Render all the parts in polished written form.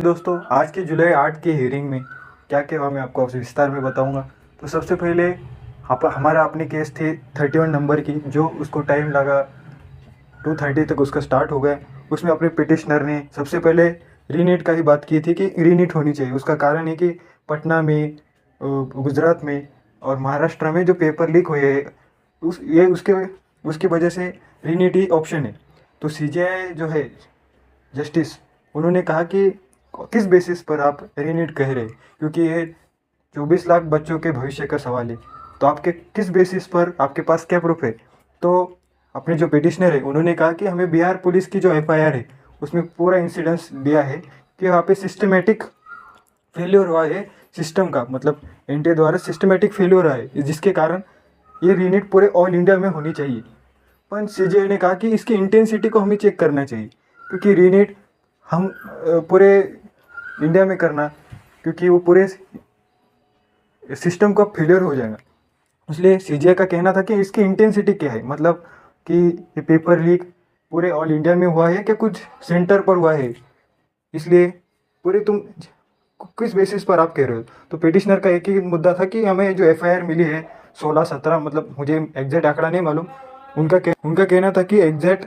दोस्तों, आज की जुलाई 8 की हियरिंग में क्या क्या हुआ मैं आपको विस्तार में बताऊंगा। तो सबसे पहले हमारा अपनी केस थी 31 नंबर की, जो उसको टाइम लगा 2:30 तक उसका स्टार्ट हो गया। उसमें अपने पिटिशनर ने सबसे पहले रीनीट का ही बात की थी कि रीनीट होनी चाहिए। उसका कारण है कि पटना में, गुजरात में और महाराष्ट्र में जो पेपर लीक हुए हैं, उसके उसकी वजह से रीनीट ही ऑप्शन है। तो सीजेआई जो है जस्टिस, उन्होंने कहा कि किस बेसिस पर आप रीनीट कह रहे हैं, क्योंकि ये 24 लाख बच्चों के भविष्य का सवाल है। तो आपके किस बेसिस पर, आपके पास क्या प्रूफ है। तो अपने जो पिटिशनर है उन्होंने कहा कि हमें बिहार पुलिस की जो एफआईआर है उसमें पूरा इंसिडेंस दिया है कि वहाँ पे सिस्टमेटिक फेल्योर हुआ है सिस्टम का, मतलब एनटीए द्वारा सिस्टमेटिक फेल्योर हुआ है, जिसके कारण ये रीनीट पूरे ऑल इंडिया में होनी चाहिए। पर सीजीआई ने कहा कि इसकी इंटेंसिटी को हमें चेक करना चाहिए, क्योंकि रीनीट हम पूरे इंडिया में करना, क्योंकि वो पूरे सिस्टम का फेलियर हो जाएगा। इसलिए सीजीआई का कहना था कि इसकी इंटेंसिटी क्या है, मतलब कि ये पेपर लीक पूरे ऑल इंडिया में हुआ है कि कुछ सेंटर पर हुआ है। इसलिए पूरे तुम किस बेसिस पर आप कह रहे हो। तो पिटिशनर का एक ही मुद्दा था कि हमें जो एफआईआर मिली है 16-17, मतलब मुझे एग्जैक्ट आंकड़ा नहीं मालूम। उनका कहना था कि एग्जैक्ट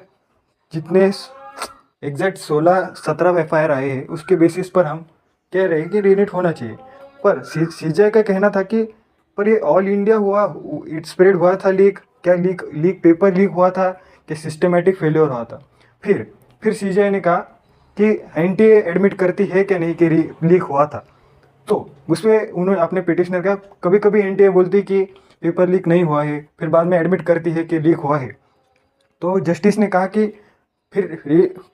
16-17 एफआईआर आए हैं, उसके बेसिस पर हम कह रहे हैं कि रीनेट होना चाहिए। पर सीजीआई का कहना था कि पर ये ऑल इंडिया हुआ, इट स्प्रेड हुआ था लीक, क्या लीक पेपर लीक हुआ था कि सिस्टमेटिक फेलियर हुआ था। फिर सीजीआई ने कहा कि एनटीए एडमिट करती है कि नहीं कि लीक हुआ था। तो उसमें उन्होंने अपने पिटिशनर का, कभी कभी एनटीए बोलती कि पेपर लीक नहीं हुआ है, फिर बाद में एडमिट करती है कि लीक हुआ है। तो जस्टिस ने कहा कि फिर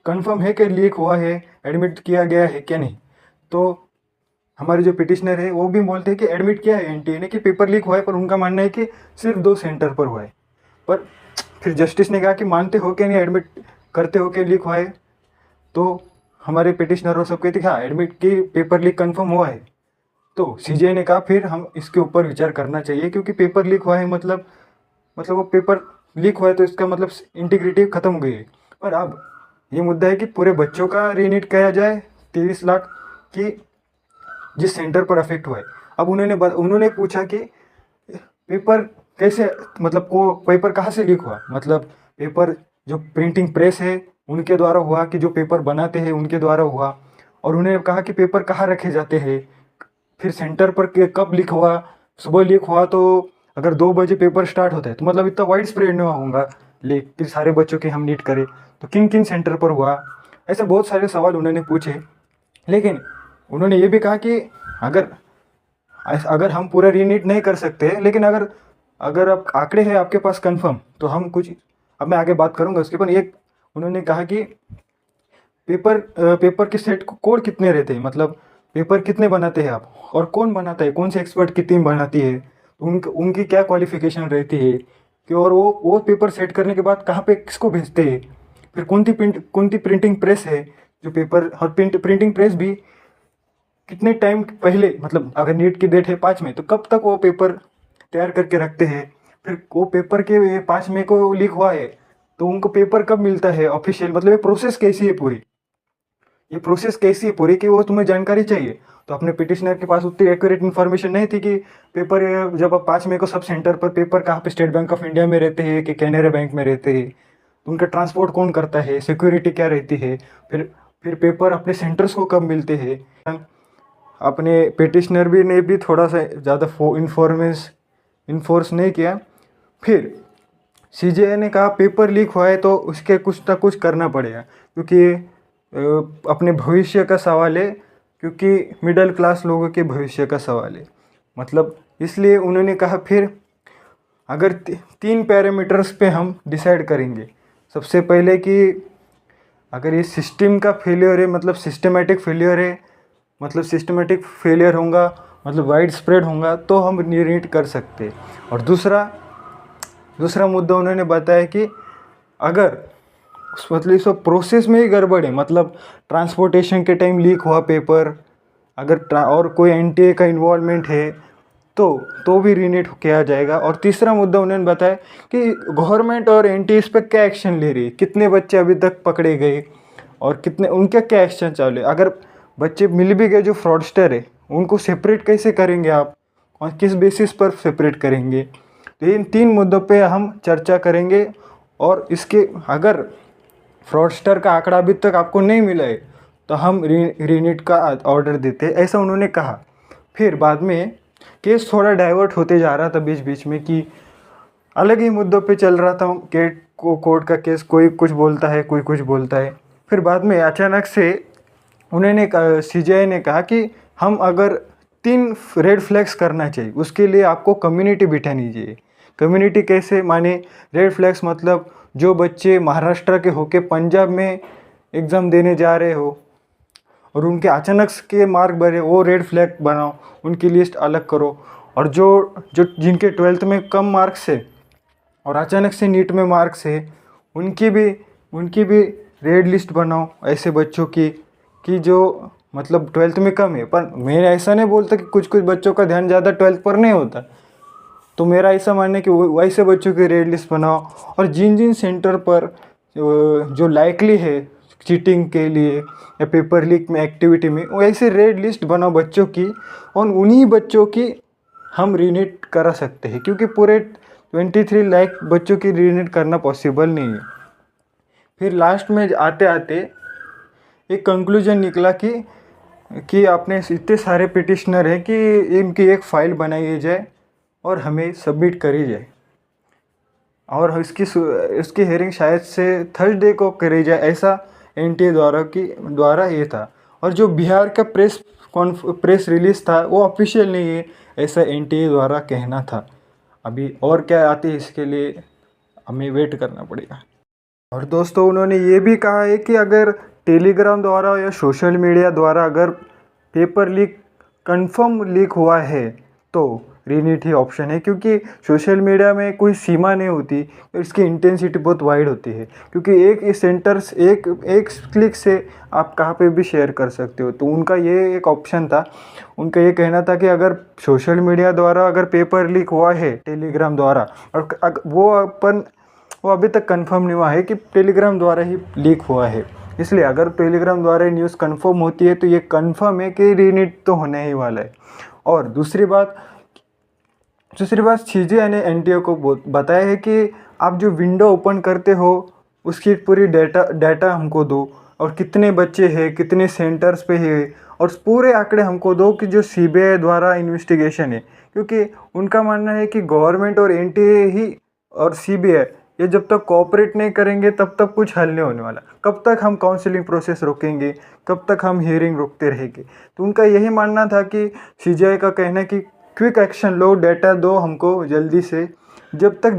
कंफर्म है कि लीक हुआ है, एडमिट किया गया है क्या नहीं। तो हमारे जो पिटिशनर है वो भी बोलते हैं कि एडमिट किया है एनटीए ने कि पेपर लीक हुआ है, पर उनका मानना है कि सिर्फ 2 सेंटर पर हुआ है। पर फिर जस्टिस ने कहा कि मानते हो कि नहीं, एडमिट करते हो कि लीक हुआ है। तो हमारे पिटिशनर और सब कहते हाँ एडमिट की पेपर लीक कंफर्म हुआ है। तो सीजीआई ने कहा फिर हम इसके ऊपर विचार करना चाहिए, क्योंकि पेपर लीक हुआ है, मतलब वो पेपर लीक हुआ है तो इसका मतलब इंटीग्रिटी खत्म हो गई है। और अब ये मुद्दा है कि पूरे बच्चों का रीनीट किया जाए 23 लाख की, जिस सेंटर पर अफेक्ट हुआ है। अब उन्होंने पूछा कि पेपर कैसे, मतलब को पेपर कहाँ से लीक हुआ, मतलब पेपर जो प्रिंटिंग प्रेस है उनके द्वारा हुआ कि जो पेपर बनाते हैं उनके द्वारा हुआ। और उन्होंने कहा कि पेपर कहाँ रखे जाते हैं, फिर सेंटर पर कब लीक हुआ। सुबह लीक हुआ तो अगर 2 बजे पेपर स्टार्ट होता है तो मतलब इतना वाइड स्प्रेड नहीं होगा लीक कि सारे बच्चों के हम नीट करें। तो किन किन सेंटर पर हुआ, ऐसे बहुत सारे सवाल उन्होंने पूछे। लेकिन उन्होंने ये भी कहा कि अगर अगर हम पूरा रीनीट नहीं कर सकते, लेकिन अगर अगर आप आंकड़े हैं आपके पास कंफर्म, तो हम कुछ, अब मैं आगे बात करूंगा उसके। पर एक उन्होंने कहा कि पेपर के सेट कोड कितने रहते हैं, मतलब पेपर कितने बनाते हैं आप, और कौन बनाता है, कौन से एक्सपर्ट की टीम बनाती है, उनकी क्या क्वालिफिकेशन रहती है कि, और वो पेपर सेट करने के बाद कहाँ पे किसको भेजते हैं। फिर कौन सी प्रिंटिंग प्रेस है जो पेपर, और प्रिंटिंग प्रेस भी कितने टाइम पहले, मतलब अगर नीट की डेट है 5 मई तो कब तक वो पेपर तैयार करके रखते हैं। फिर वो पेपर के 5 मई को लीक हुआ है तो उनको पेपर कब मिलता है ऑफिशियल, मतलब ये प्रोसेस कैसी है पूरी, ये प्रोसेस कैसी है पूरी कि वो तुम्हें जानकारी चाहिए। तो अपने पिटिशनर के पास उतनी एक्यूरेट इन्फॉर्मेशन नहीं थी कि पेपर जब अब 5 मई को सब सेंटर पर पेपर कहाँ पे, स्टेट बैंक ऑफ इंडिया में रहते हैं कि कैनरा बैंक में रहते हैं, तो उनका ट्रांसपोर्ट कौन करता है, सिक्योरिटी क्या रहती है, फिर पेपर अपने सेंटर्स को कब मिलते हैं। अपने पिटिशनर भी ने भी थोड़ा सा ज़्यादा इन्फोर्स नहीं किया। फिर सीजीआई ने कहा पेपर लीक हुआ है तो उसके कुछ ना कुछ करना पड़ेगा, क्योंकि अपने भविष्य का सवाल है, क्योंकि मिडिल क्लास लोगों के भविष्य का सवाल है। मतलब इसलिए उन्होंने कहा फिर अगर 3 पैरामीटर्स पे हम डिसाइड करेंगे। सबसे पहले कि अगर ये सिस्टम का फेलियर है, मतलब सिस्टमेटिक फेलियर है, मतलब सिस्टमेटिक फेलियर होगा, मतलब वाइड स्प्रेड होगा तो हम रीनीट कर सकते। और दूसरा मुद्दा उन्होंने बताया कि अगर मतलब इस प्रोसेस में ही गड़बड़ है, मतलब ट्रांसपोर्टेशन के टाइम लीक हुआ पेपर, अगर और कोई एनटीए का इन्वॉल्वमेंट है तो भी रीनीट किया जाएगा। और तीसरा मुद्दा उन्होंने बताया कि गवर्नमेंट और एनटीए इस पर क्या एक्शन ले रही है, कितने बच्चे अभी तक पकड़े गए और कितने, उनका क्या एक्शन चालू है। अगर बच्चे मिल भी गए जो फ्रॉडस्टर है, उनको सेपरेट कैसे करेंगे आप, और किस बेसिस पर सेपरेट करेंगे। तो इन 3 मुद्दों पे हम चर्चा करेंगे। और इसके अगर फ्रॉडस्टर का आंकड़ा अभी तक आपको नहीं मिला है तो हम रीनीट का ऑर्डर देते हैं, ऐसा उन्होंने कहा। फिर बाद में केस थोड़ा डाइवर्ट होते जा रहा था बीच बीच में कि अलग ही मुद्दों पे चल रहा था केट को कोर्ट का केस, कोई कुछ बोलता है कोई कुछ बोलता है। फिर बाद में अचानक से उन्होंने सीजीआई ने कहा कि हम अगर 3 रेड फ्लैग्स करना चाहिए, उसके लिए आपको कम्युनिटी बिठानी चाहिए। कम्युनिटी कैसे माने, रेड फ्लैग्स मतलब जो बच्चे महाराष्ट्र के होके पंजाब में एग्ज़ाम देने जा रहे हो और उनके अचानक के मार्क बढ़े, वो रेड फ्लैग बनाओ, उनकी लिस्ट अलग करो। और जो जो जिनके 12th में कम मार्क्स है और अचानक से नीट में मार्क्स है, उनकी भी रेड लिस्ट बनाओ ऐसे बच्चों की, कि जो मतलब 12th में कम है। पर मैं ऐसा नहीं बोलता कि कुछ कुछ बच्चों का ध्यान ज़्यादा 12th पर नहीं होता, तो मेरा ऐसा मानना है कि वैसे बच्चों की रेड लिस्ट बनाओ। और जिन जिन सेंटर पर जो लाइकली है चीटिंग के लिए या पेपर लीक में एक्टिविटी में, वैसे रेड लिस्ट बनाओ बच्चों की, और उन्हीं बच्चों की हम रीनीट करा सकते हैं, क्योंकि पूरे 23 लाख बच्चों की रीनीट करना पॉसिबल नहीं है। फिर लास्ट में आते आते एक कंक्लूजन निकला कि आपने इतने सारे पिटिशनर हैं कि इनकी एक फ़ाइल बनाई जाए और हमें सबमिट करी जाए, और इसकी हेयरिंग शायद से थर्सडे को करी जाए, ऐसा एनटीए द्वारा ये था। और जो बिहार का प्रेस रिलीज था वो ऑफिशियल नहीं है, ऐसा एनटीए द्वारा कहना था। अभी और क्या आती है इसके लिए हमें वेट करना पड़ेगा। और दोस्तों उन्होंने ये भी कहा है कि अगर टेलीग्राम द्वारा या सोशल मीडिया द्वारा अगर पेपर लीक कंफर्म लीक हुआ है तो रीनीट ही ऑप्शन है, क्योंकि सोशल मीडिया में कोई सीमा नहीं होती, इसकी इंटेंसिटी बहुत वाइड होती है, क्योंकि एक सेंटर्स एक क्लिक से आप कहाँ पे भी शेयर कर सकते हो। तो उनका ये एक ऑप्शन था, उनका ये कहना था कि अगर सोशल मीडिया द्वारा अगर पेपर लीक हुआ है टेलीग्राम द्वारा, और वो अभी तक कंफर्म नहीं हुआ है कि टेलीग्राम द्वारा ही लीक हुआ है, इसलिए अगर टेलीग्राम द्वारा न्यूज़ कंफर्म होती है तो ये कंफर्म है कि रीनीट तो होने ही वाला है। और दूसरी बात सीजीआई ने एनटीए को बताया है कि आप जो विंडो ओपन करते हो उसकी पूरी डाटा हमको दो, और कितने बच्चे हैं, कितने सेंटर्स पे है, और पूरे आंकड़े हमको दो कि जो सीबीआई द्वारा इन्वेस्टिगेशन है। क्योंकि उनका मानना है कि गवर्नमेंट और एनटीए ही और सीबीआई ये जब तक कोऑपरेट नहीं करेंगे तब तक कुछ हल नहीं होने वाला। कब तक हम काउंसलिंग प्रोसेस रोकेंगे, कब तक हम हियरिंग रोकते रहेंगे। तो उनका यही मानना था कि सीजीआई का कहना है कि क्विक एक्शन लो, डाटा दो हमको जल्दी से। जब तक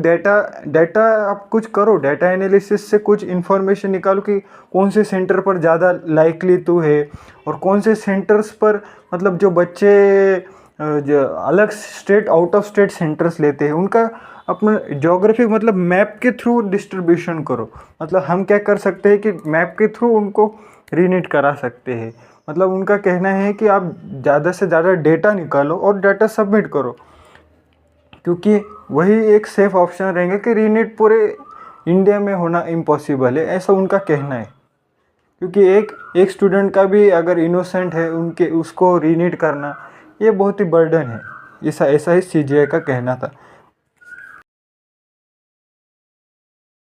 डाटा आप कुछ करो, डाटा एनालिसिस से कुछ इन्फॉर्मेशन निकालो कि कौन से सेंटर पर ज़्यादा लाइकली तो है, और कौन से सेंटर्स पर मतलब जो बच्चे जो अलग state out of state centres लेते हैं उनका अपना ज्योग्राफी मतलब मैप के थ्रू डिस्ट्रीब्यूशन करो। मतलब हम क्या कर सकते हैं कि मैप के थ्रू उनको रीनीट करा सकते हैं। मतलब उनका कहना है कि आप ज़्यादा से ज़्यादा डेटा निकालो और डाटा सबमिट करो, क्योंकि वही एक सेफ ऑप्शन रहेंगे कि रीनीट पूरे इंडिया में होना इम्पॉसिबल है, ऐसा उनका कहना है। क्योंकि एक स्टूडेंट का भी अगर इनोसेंट है उसको रीनीट करना ये बहुत ही बर्डन है, ऐसा ही सीजीआई का कहना था।